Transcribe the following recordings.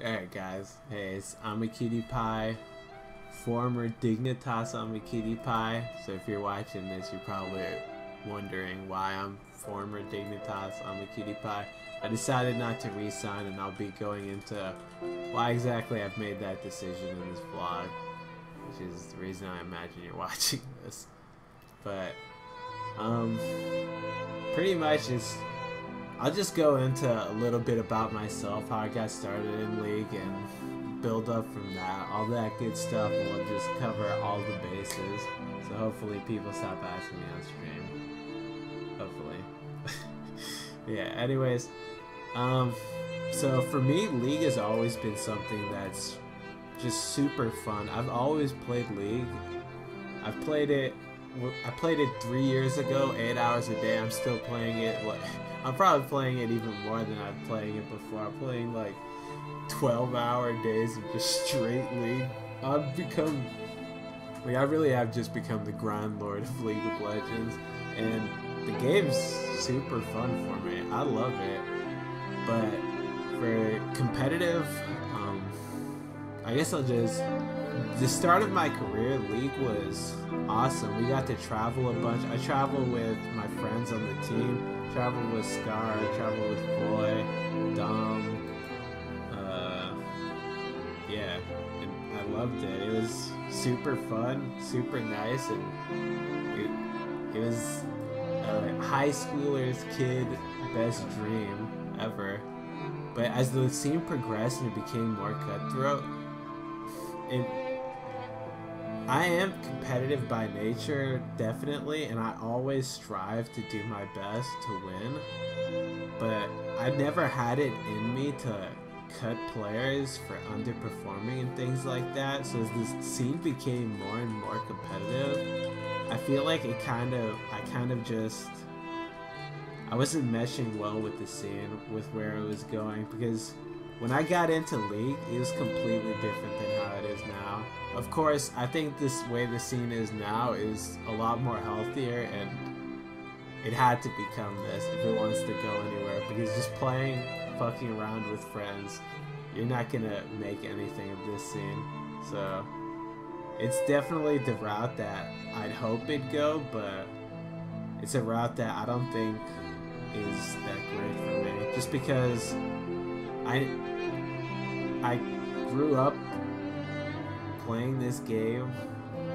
Alright guys, hey, it's imaqtpie, former Dignitas imaqtpie. So if you're watching this, you're probably wondering why I'm former Dignitas imaqtpie. I decided not to resign, and I'll be going into why exactly I've made that decision in this vlog, which is the reason I imagine you're watching this. But pretty much I'll just go into a little bit about myself, how I got started in League, and build up from that. All that good stuff, and we'll just cover all the bases. So hopefully people stop asking me on stream. Hopefully. Yeah, anyways. So for me, League has always been something that's just super fun. I've always played League. I played it 3 years ago, 8 hours a day. I'm still playing it. I'm probably playing it even more than I'm playing it before. I'm playing like 12-hour days of just straight League. I really have just become the grind lord of League of Legends, and the game's super fun for me. I love it. But for competitive, I guess the start of my career, League was awesome. We got to travel a bunch. I traveled with my friends on the team. Traveled with Scar, traveled with Boy, Dom. Yeah, and I loved it. It was super fun, super nice, and it was a high schooler's kid best dream ever. But as the scene progressed and it became more cutthroat, I am competitive by nature, definitely, and I always strive to do my best to win, but I never had it in me to cut players for underperforming and things like that. So as the scene became more and more competitive, I feel like I wasn't meshing well with the scene, with where it was going, because when I got into League, it was completely different than how it is now. Of course, I think this way the scene is now is a lot more healthier, and it had to become this if it wants to go anywhere, because just playing, fucking around with friends, you're not gonna make anything of this scene. So it's definitely the route that I'd hope it'd go, but it's a route that I don't think is that great for me, just because I grew up playing this game.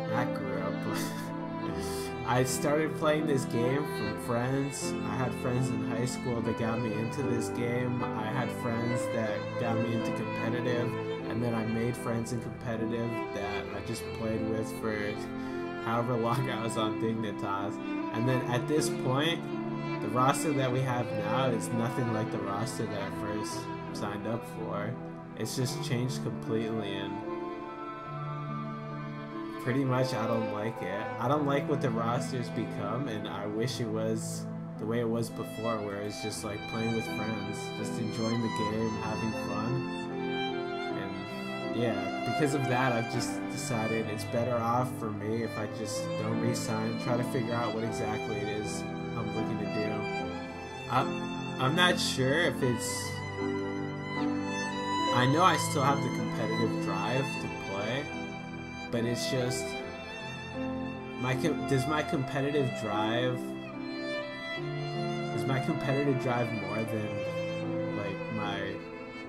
Not grew up, but I started playing this game from friends. I had friends in high school that got me into this game. I had friends that got me into competitive, and then I made friends in competitive that I just played with for however long I was on Dignitas. And then at this point, the roster that we have now is nothing like the roster that I first signed up for. It's just changed completely, and pretty much I don't like it. I don't like what the roster's become, and I wish it was the way it was before, where it's just like playing with friends, just enjoying the game, having fun. And yeah, because of that, I've just decided it's better off for me if I just don't re-sign, try to figure out what exactly it is I'm looking to do. I'm not sure if it's... I know I still have the competitive drive to play, but it's just... Is my competitive drive more than, like, my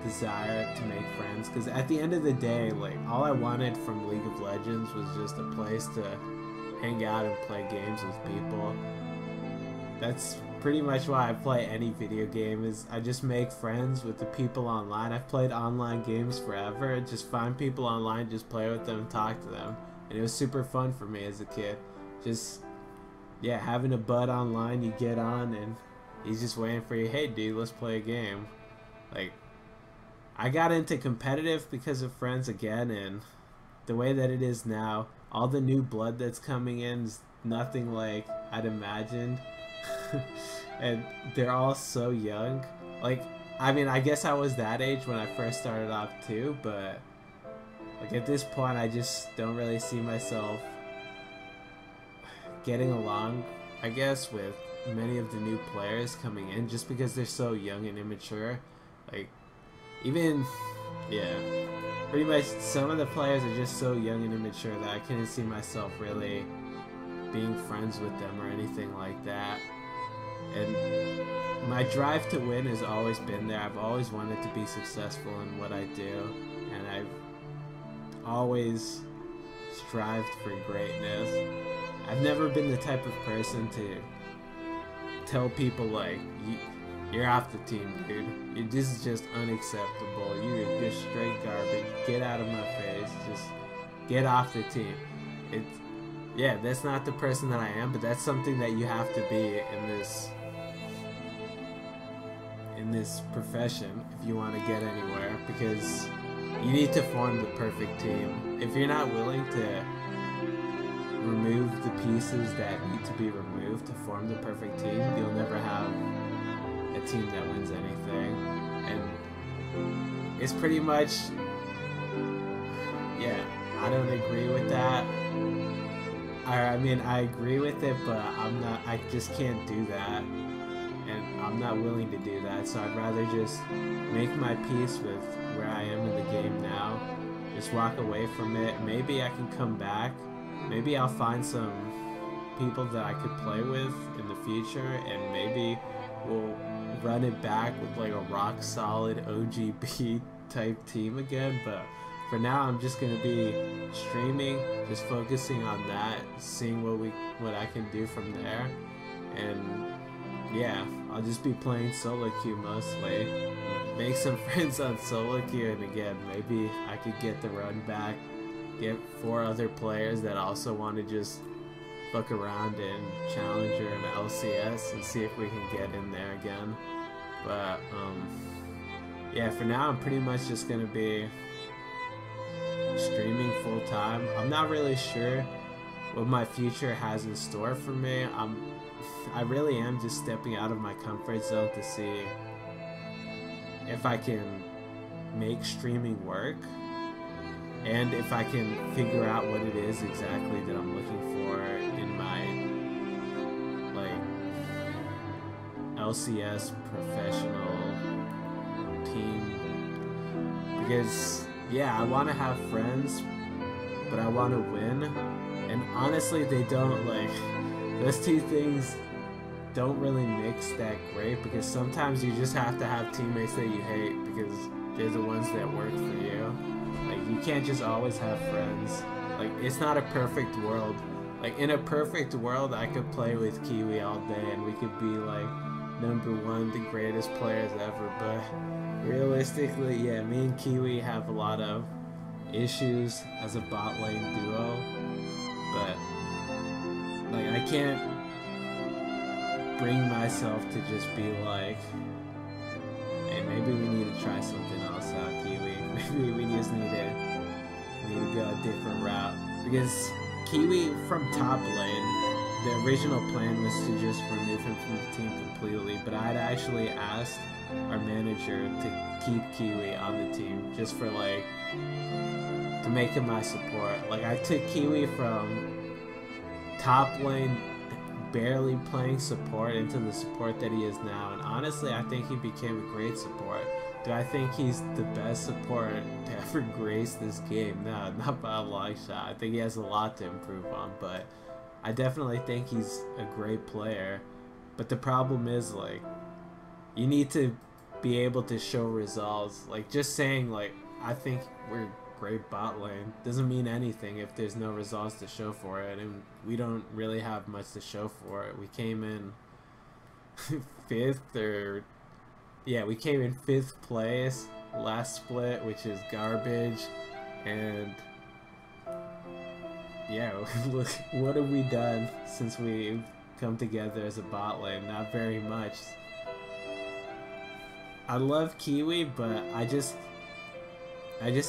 desire to make friends? Because at the end of the day, like, all I wanted from League of Legends was just a place to hang out and play games with people. That's pretty much why I play any video game, is I just make friends with the people online. I've played online games forever. Just find people online, just play with them, talk to them. And it was super fun for me as a kid. Just, yeah, having a bud online, you get on and he's just waiting for you. Hey dude, let's play a game. Like, I got into competitive because of friends again, and the way that it is now, all the new blood that's coming in is nothing like I'd imagined. And they're all so young. Like, I mean, I guess I was that age when I first started off too, but like at this point I just don't really see myself getting along, I guess, with many of the new players coming in, just because they're so young and immature. Like, even yeah, pretty much some of the players are just so young and immature that I couldn't see myself really being friends with them or anything like that. And my drive to win has always been there. I've always wanted to be successful in what I do, and I've always strived for greatness. I've never been the type of person to tell people like, you're off the team, dude. This is just unacceptable. You're just straight garbage. Get out of my face. Just get off the team. Yeah, that's not the person that I am, but that's something that you have to be in this profession if you want to get anywhere, because you need to form the perfect team. If you're not willing to remove the pieces that need to be removed to form the perfect team, you'll never have a team that wins anything. And it's pretty much, yeah, I don't agree with that. I mean, I agree with it, but I just can't do that. And I'm not willing to do that, so I'd rather just make my peace with where I am in the game now. Just walk away from it. Maybe I can come back. Maybe I'll find some people that I could play with in the future, and maybe we'll run it back with like a rock solid OGB type team again. But for now, I'm just gonna be streaming, just focusing on that, seeing what I can do from there. And yeah, I'll just be playing solo queue mostly. Make some friends on solo queue, and again, maybe I could get the run back, get 4 other players that also want to just fuck around in Challenger and LCS and see if we can get in there again. But yeah, for now I'm pretty much just gonna be streaming full time. I'm not really sure what my future has in store for me. I really am just stepping out of my comfort zone to see if I can make streaming work, and if I can figure out what it is exactly that I'm looking for in my like LCS professional team. Because yeah, I want to have friends, but I want to win, and honestly they don't, like, those two things don't really mix that great, because sometimes you just have to have teammates that you hate because they're the ones that work for you. Like, you can't just always have friends. Like, it's not a perfect world. Like, in a perfect world, I could play with Kiwi all day and we could be like #1, the greatest players ever, but realistically, yeah, me and Kiwi have a lot of issues as a bot lane duo, but like, I can't bring myself to just be like, hey, maybe we need to try something else out, Kiwi. Maybe we just need to go a different route. Because Kiwi from top lane, the original plan was to just remove him from the team completely, but I'd actually asked our manager to keep Kiwi on the team just for like, to make him my support. Like, I took Kiwi from top lane barely playing support into the support that he is now, and honestly I think he became a great support. Do I think he's the best support to ever grace this game? No, not by a long shot. I think he has a lot to improve on, but I definitely think he's a great player. But the problem is, like, you need to be able to show results. Like, just saying like, I think we're great bot lane doesn't mean anything if there's no results to show for it, and we don't really have much to show for it. We came in 5th, or yeah, we came in 5th place last split, which is garbage. And yeah, look, what have we done since we've come together as a bot lane? Not very much. I love Kiwi, but I just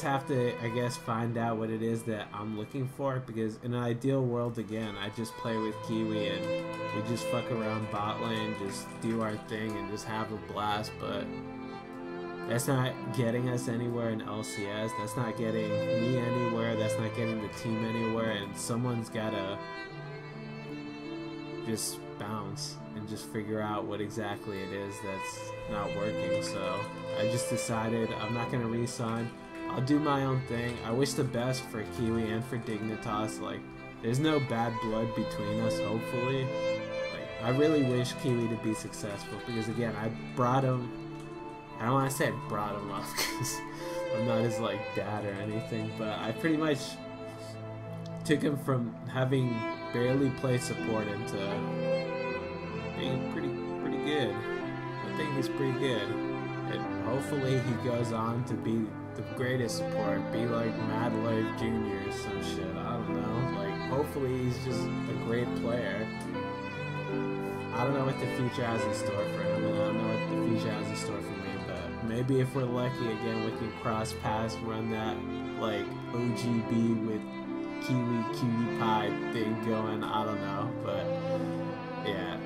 have to, I guess, find out what it is that I'm looking for, because in an ideal world, again, I just play with Kiwi and we just fuck around bot lane, just do our thing and just have a blast. But that's not getting us anywhere in LCS, that's not getting me anywhere, that's not getting the team anywhere, and someone's gotta just bounce and just figure out what exactly it is that's not working. So I just decided I'm not gonna re-sign. I'll do my own thing. I wish the best for Kiwi and for Dignitas. Like, there's no bad blood between us, hopefully. Like, I really wish Kiwi to be successful because, again, I brought him. I don't want to say I brought him up because I'm not his, like, dad or anything, but I pretty much took him from having barely played support into being pretty good. I think he's pretty good. And hopefully he goes on to be the greatest support, be like Mad Life Jr. or some shit. I don't know. Like, hopefully he's just a great player. I don't know what the future has in store for him, and I don't know what the future has in store for me, but maybe if we're lucky again, we can cross paths, run that like OGB with Kiwi Cutie Pie thing going. I don't know, but yeah,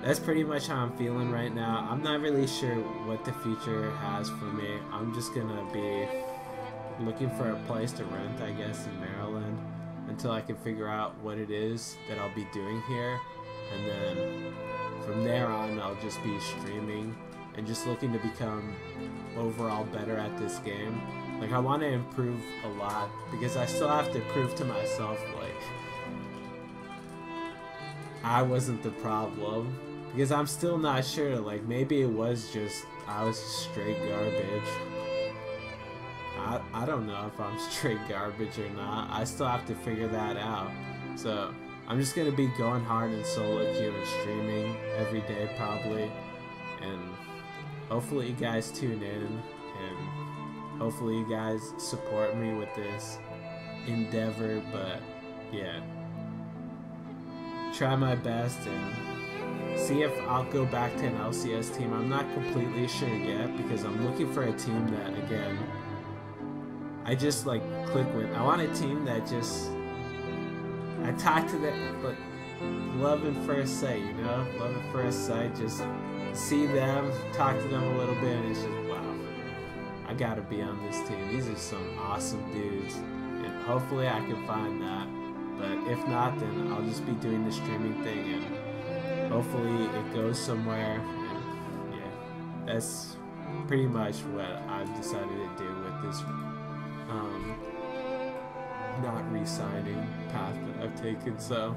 that's pretty much how I'm feeling right now. I'm not really sure what the future has for me. I'm just gonna be looking for a place to rent, I guess, in Maryland until I can figure out what it is that I'll be doing here. And then from there on, I'll just be streaming and just looking to become overall better at this game. Like, I want to improve a lot because I still have to prove to myself, like, I wasn't the problem. Because I'm still not sure, like, maybe it was just, I was straight garbage. I don't know if I'm straight garbage or not. I still have to figure that out. So, I'm just going to be going hard in solo queue and streaming every day probably. And hopefully you guys tune in. And hopefully you guys support me with this endeavor. But, yeah. Try my best and see if I'll go back to an LCS team. I'm not completely sure yet because I'm looking for a team that, again, I just like click with. I want a team that just, I talk to them, like, love at first sight, you know? Love at first sight, just see them, talk to them a little bit, and it's just, wow, I gotta be on this team. These are some awesome dudes, and hopefully I can find that. But if not, then I'll just be doing the streaming thing, and hopefully it goes somewhere. And yeah, that's pretty much what I've decided to do with this not re-signing path that I've taken. So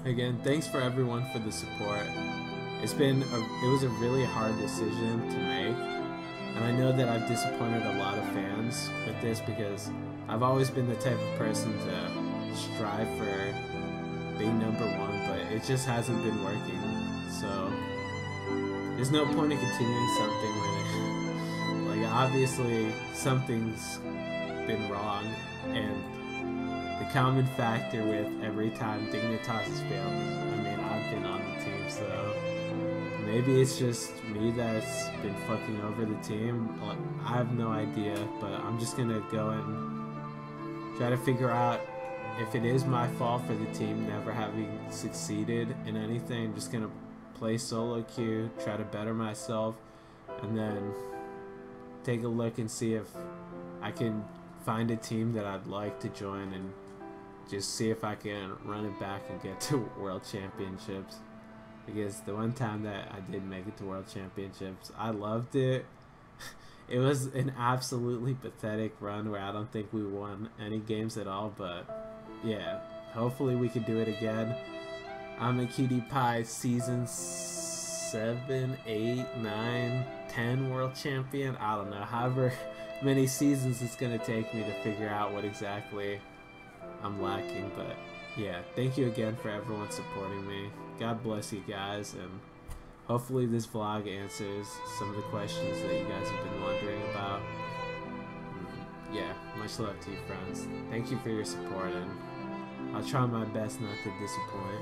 again, thanks for everyone for the support. It was a really hard decision to make, and I know that I've disappointed a lot of fans with this because I've always been the type of person to strive for being #1, but it just hasn't been working. So there's no point in continuing something when like, obviously something's been wrong, and the common factor with every time Dignitas has failed is, I mean, I've been on the team, so maybe it's just me that's been fucking over the team. I have no idea, but I'm just gonna go and try to figure out if it is my fault for the team never having succeeded in anything. I'm just gonna play solo queue, try to better myself, and then take a look and see if I can find a team that I'd like to join and just see if I can run it back and get to World Championships. Because the one time that I did make it to World Championships, I loved it. It was an absolutely pathetic run where I don't think we won any games at all, but yeah, hopefully we can do it again. I'm a Cutie Pie season 7, 8, 9, 10 world champion. I don't know, however many seasons it's gonna take me to figure out what exactly I'm lacking. But yeah, thank you again for everyone supporting me. God bless you guys, and hopefully this vlog answers some of the questions that you guys have been wondering about. Yeah, much love to you, friends. Thank you for your support, and I'll try my best not to disappoint.